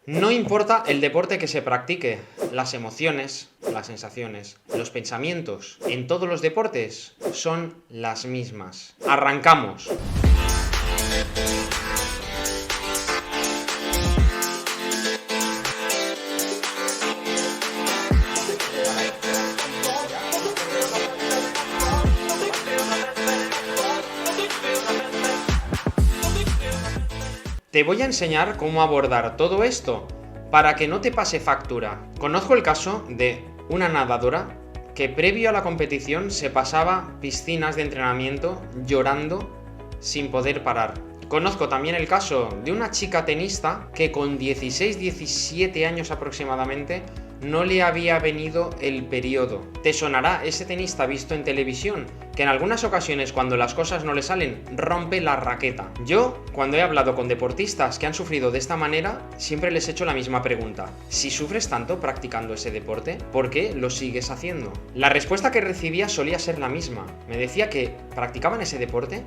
No importa el deporte que se practique, las emociones, las sensaciones, los pensamientos en todos los deportes son las mismas. ¡Arrancamos! Te voy a enseñar cómo abordar todo esto para que no te pase factura. Conozco el caso de una nadadora que previo a la competición se pasaba piscinas de entrenamiento llorando sin poder parar. Conozco también el caso de una chica tenista que con 16-17 años aproximadamente no le había venido el periodo. Te sonará ese tenista visto en televisión, que en algunas ocasiones cuando las cosas no le salen, rompe la raqueta. Yo, cuando he hablado con deportistas que han sufrido de esta manera, siempre les he hecho la misma pregunta. Si sufres tanto practicando ese deporte, ¿por qué lo sigues haciendo? La respuesta que recibía solía ser la misma. Me decía que practicaban ese deporte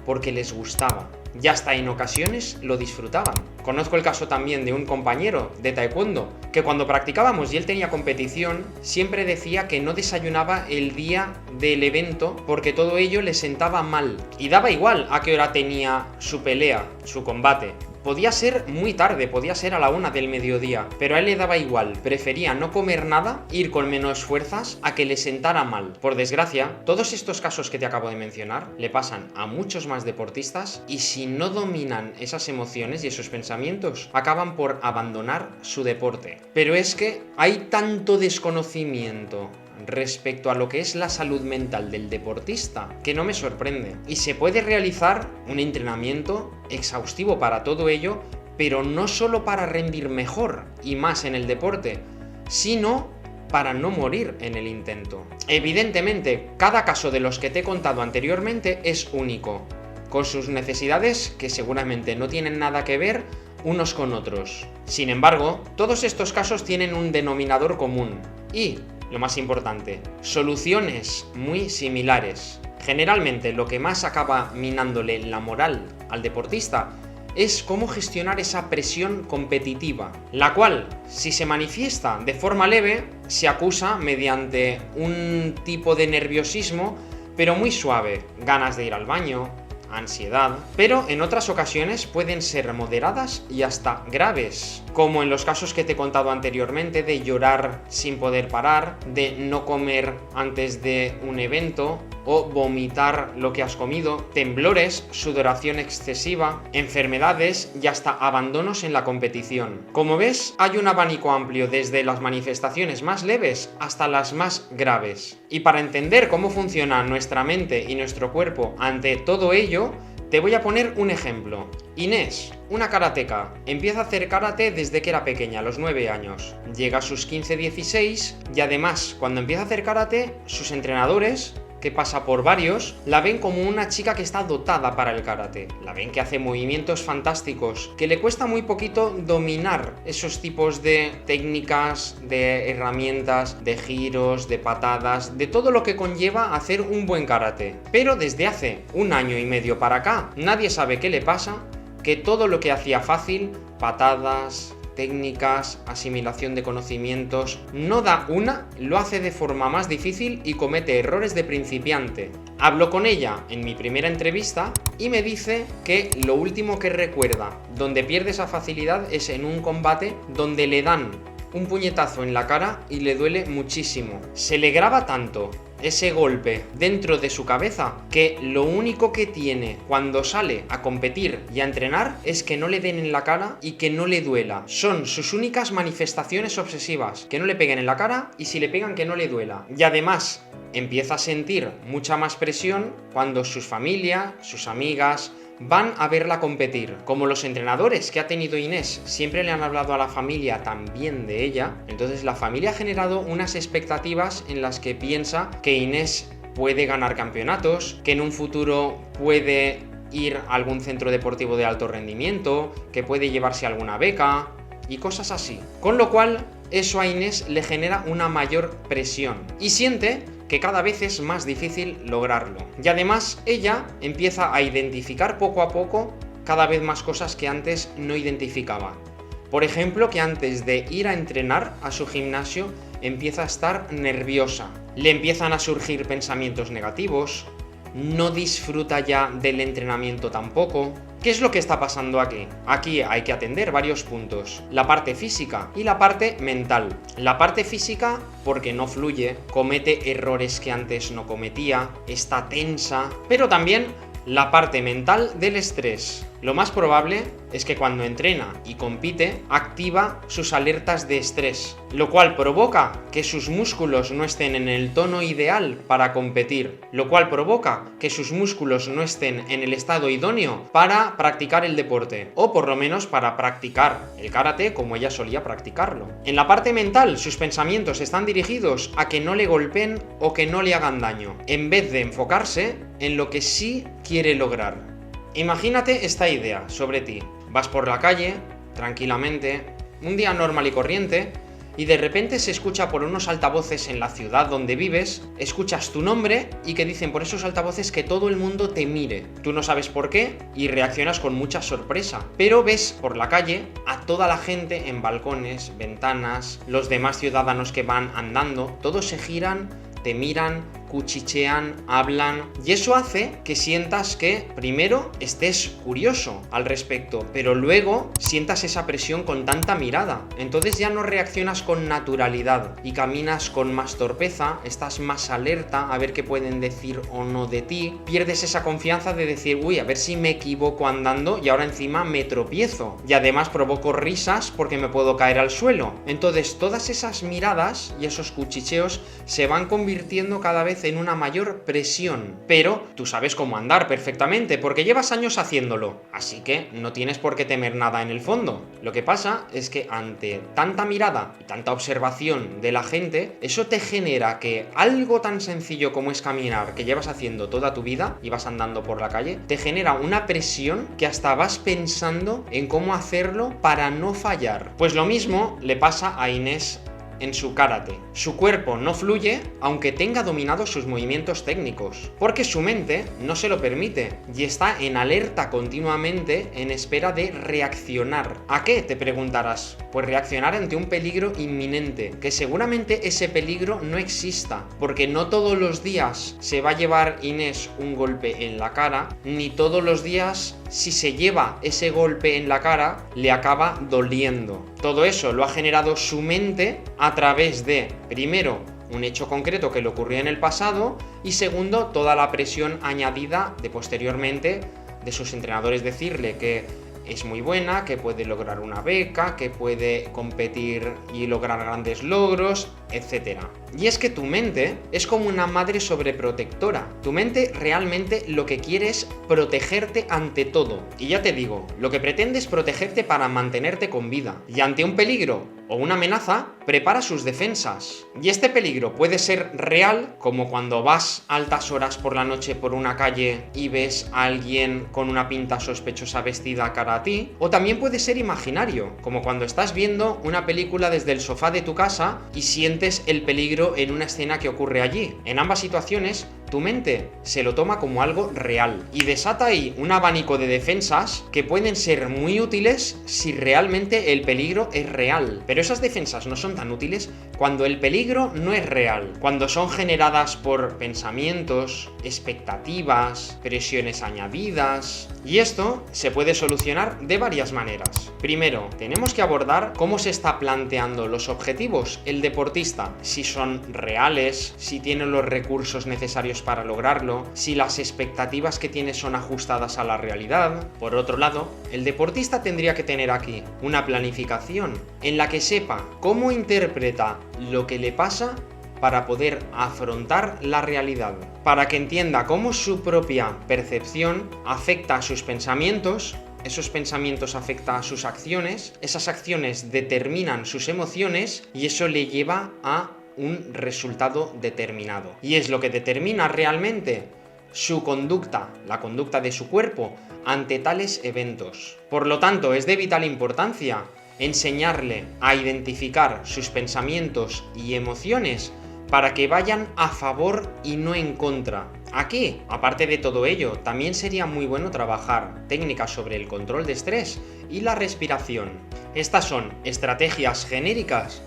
porque les gustaba y hasta en ocasiones lo disfrutaban. Conozco el caso también de un compañero de taekwondo que cuando practicábamos y él tenía competición siempre decía que no desayunaba el día del evento porque todo ello le sentaba mal y daba igual a qué hora tenía su pelea, su combate. Podía ser muy tarde, podía ser a la 1 del mediodía, pero a él le daba igual, prefería no comer nada, ir con menos fuerzas, a que le sentara mal. Por desgracia, todos estos casos que te acabo de mencionar le pasan a muchos más deportistas y si no dominan esas emociones y esos pensamientos, acaban por abandonar su deporte. Pero es que hay tanto desconocimiento respecto a lo que es la salud mental del deportista, que no me sorprende. Y se puede realizar un entrenamiento exhaustivo para todo ello, pero no solo para rendir mejor y más en el deporte, sino para no morir en el intento. Evidentemente, cada caso de los que te he contado anteriormente es único, con sus necesidades que seguramente no tienen nada que ver unos con otros. Sin embargo, todos estos casos tienen un denominador común y, lo más importante, soluciones muy similares. Generalmente lo que más acaba minándole la moral al deportista es cómo gestionar esa presión competitiva, la cual, si se manifiesta de forma leve, se acusa mediante un tipo de nerviosismo, pero muy suave, ganas de ir al baño, ansiedad, pero en otras ocasiones pueden ser moderadas y hasta graves, como en los casos que te he contado anteriormente de llorar sin poder parar, de no comer antes de un evento o vomitar lo que has comido, temblores, sudoración excesiva, enfermedades y hasta abandonos en la competición. Como ves, hay un abanico amplio desde las manifestaciones más leves hasta las más graves. Y para entender cómo funciona nuestra mente y nuestro cuerpo ante todo ello, te voy a poner un ejemplo. Inés, una karateca, empieza a hacer karate desde que era pequeña, a los 9 años. Llega a sus 15-16 y además, cuando empieza a hacer karate, sus entrenadores, que pasa por varios, la ven como una chica que está dotada para el karate. La ven que hace movimientos fantásticos, que le cuesta muy poquito dominar esos tipos de técnicas, de herramientas, de giros, de patadas, de todo lo que conlleva hacer un buen karate. Pero desde hace 1 año y medio para acá, nadie sabe qué le pasa, que todo lo que hacía fácil, patadas, técnicas, asimilación de conocimientos, no da una, lo hace de forma más difícil y comete errores de principiante. Hablo con ella en mi primera entrevista y me dice que lo último que recuerda donde pierde esa facilidad es en un combate donde le dan un puñetazo en la cara y le duele muchísimo. Se le graba tanto ese golpe dentro de su cabeza que lo único que tiene cuando sale a competir y a entrenar es que no le den en la cara y que no le duela. Son sus únicas manifestaciones obsesivas, que no le peguen en la cara y si le pegan que no le duela. Y además empieza a sentir mucha más presión cuando su familia, sus amigas, van a verla competir. Como los entrenadores que ha tenido Inés siempre le han hablado a la familia también de ella, entonces la familia ha generado unas expectativas en las que piensa que Inés puede ganar campeonatos, que en un futuro puede ir a algún centro deportivo de alto rendimiento, que puede llevarse alguna beca y cosas así. Con lo cual, eso a Inés le genera una mayor presión y siente que cada vez es más difícil lograrlo. Y además ella empieza a identificar poco a poco cada vez más cosas que antes no identificaba. Por ejemplo, que antes de ir a entrenar a su gimnasio empieza a estar nerviosa, le empiezan a surgir pensamientos negativos, no disfruta ya del entrenamiento tampoco. ¿Qué es lo que está pasando aquí? Aquí hay que atender varios puntos. La parte física y la parte mental. La parte física porque no fluye, comete errores que antes no cometía, está tensa, pero también la parte mental del estrés. Lo más probable es que cuando entrena y compite, activa sus alertas de estrés, lo cual provoca que sus músculos no estén en el tono ideal para competir, lo cual provoca que sus músculos no estén en el estado idóneo para practicar el deporte, o por lo menos para practicar el karate como ella solía practicarlo. En la parte mental, sus pensamientos están dirigidos a que no le golpeen o que no le hagan daño, en vez de enfocarse en lo que sí quiere lograr. Imagínate esta idea sobre ti. Vas por la calle, tranquilamente, un día normal y corriente, y de repente se escucha por unos altavoces en la ciudad donde vives, escuchas tu nombre y que dicen por esos altavoces que todo el mundo te mire. Tú no sabes por qué y reaccionas con mucha sorpresa, pero ves por la calle a toda la gente en balcones, ventanas, los demás ciudadanos que van andando, todos se giran, te miran, cuchichean, hablan, y eso hace que sientas que primero estés curioso al respecto, pero luego sientas esa presión con tanta mirada. Entonces ya no reaccionas con naturalidad y caminas con más torpeza, estás más alerta a ver qué pueden decir o no de ti, pierdes esa confianza de decir, uy, a ver si me equivoco andando y ahora encima me tropiezo, y además provoco risas porque me puedo caer al suelo. Entonces todas esas miradas y esos cuchicheos se van convirtiendo cada vez en una mayor presión, pero tú sabes cómo andar perfectamente porque llevas años haciéndolo, así que no tienes por qué temer nada en el fondo. Lo que pasa es que ante tanta mirada y tanta observación de la gente, eso te genera que algo tan sencillo como es caminar, que llevas haciendo toda tu vida y vas andando por la calle, te genera una presión que hasta vas pensando en cómo hacerlo para no fallar. Pues lo mismo le pasa a Inés en su karate. Su cuerpo no fluye aunque tenga dominados sus movimientos técnicos, porque su mente no se lo permite y está en alerta continuamente en espera de reaccionar. ¿A qué? Te preguntarás. Pues reaccionar ante un peligro inminente, que seguramente ese peligro no exista, porque no todos los días se va a llevar Inés un golpe en la cara, ni todos los días si se lleva ese golpe en la cara le acaba doliendo. Todo eso lo ha generado su mente a través de, primero, un hecho concreto que le ocurrió en el pasado y segundo, toda la presión añadida de posteriormente de sus entrenadores decirle que es muy buena, que puede lograr una beca, que puede competir y lograr grandes logros, etc. Y es que tu mente es como una madre sobreprotectora. Tu mente realmente lo que quiere es protegerte ante todo. Y ya te digo, lo que pretende es protegerte para mantenerte con vida. Y ante un peligro o una amenaza, prepara sus defensas. Y este peligro puede ser real, como cuando vas a altas horas por la noche por una calle y ves a alguien con una pinta sospechosa vestida cara a ti, o también puede ser imaginario, como cuando estás viendo una película desde el sofá de tu casa y sientes el peligro en una escena que ocurre allí. En ambas situaciones, tu mente se lo toma como algo real y desata ahí un abanico de defensas que pueden ser muy útiles si realmente el peligro es real. Pero esas defensas no son tan útiles cuando el peligro no es real, cuando son generadas por pensamientos, expectativas, presiones añadidas. Y esto se puede solucionar de varias maneras. Primero, tenemos que abordar cómo se está planteando los objetivos el deportista, si son reales, si tiene los recursos necesarios para lograrlo, si las expectativas que tiene son ajustadas a la realidad. Por otro lado, el deportista tendría que tener aquí una planificación en la que sepa cómo interpreta lo que le pasa para poder afrontar la realidad, para que entienda cómo su propia percepción afecta a sus pensamientos, esos pensamientos afectan a sus acciones, esas acciones determinan sus emociones y eso le lleva a un resultado determinado. Y es lo que determina realmente su conducta, la conducta de su cuerpo ante tales eventos. Por lo tanto, es de vital importancia enseñarle a identificar sus pensamientos y emociones para que vayan a favor y no en contra. Aquí, aparte de todo ello, también sería muy bueno trabajar técnicas sobre el control de estrés y la respiración. Estas son estrategias genéricas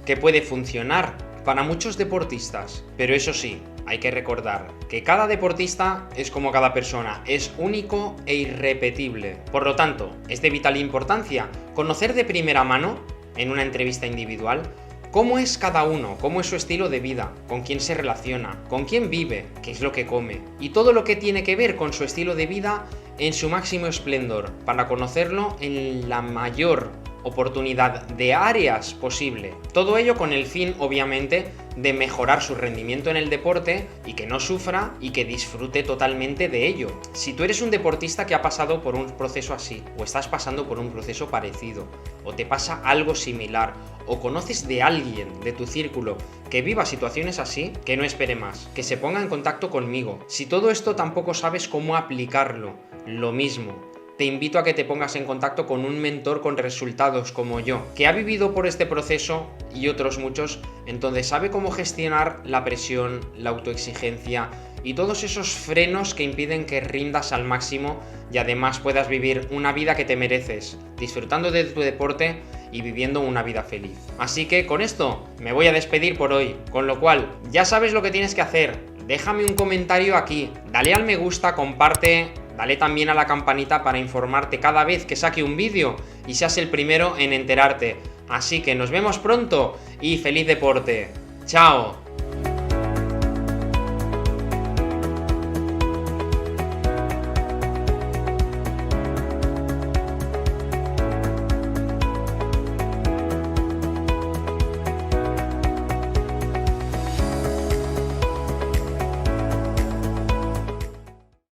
que puede funcionar para muchos deportistas, pero eso sí, hay que recordar que cada deportista es como cada persona, es único e irrepetible. Por lo tanto, es de vital importancia conocer de primera mano, en una entrevista individual, cómo es cada uno, cómo es su estilo de vida, con quién se relaciona, con quién vive, qué es lo que come, y todo lo que tiene que ver con su estilo de vida en su máximo esplendor, para conocerlo en la mayor oportunidad de áreas posible. Todo ello con el fin, obviamente, de mejorar su rendimiento en el deporte y que no sufra y que disfrute totalmente de ello. Si tú eres un deportista que ha pasado por un proceso así, o estás pasando por un proceso parecido, o te pasa algo similar, o conoces de alguien de tu círculo que viva situaciones así, que no espere más, que se ponga en contacto conmigo. Si todo esto tampoco sabes cómo aplicarlo, lo mismo. Te invito a que te pongas en contacto con un mentor con resultados como yo, que ha vivido por este proceso y otros muchos, entonces sabe cómo gestionar la presión, la autoexigencia y todos esos frenos que impiden que rindas al máximo y además puedas vivir una vida que te mereces, disfrutando de tu deporte y viviendo una vida feliz. Así que con esto me voy a despedir por hoy, con lo cual ya sabes lo que tienes que hacer. Déjame un comentario aquí, dale al me gusta, comparte. Dale también a la campanita para informarte cada vez que saque un vídeo y seas el primero en enterarte. Así que nos vemos pronto y feliz deporte. ¡Chao!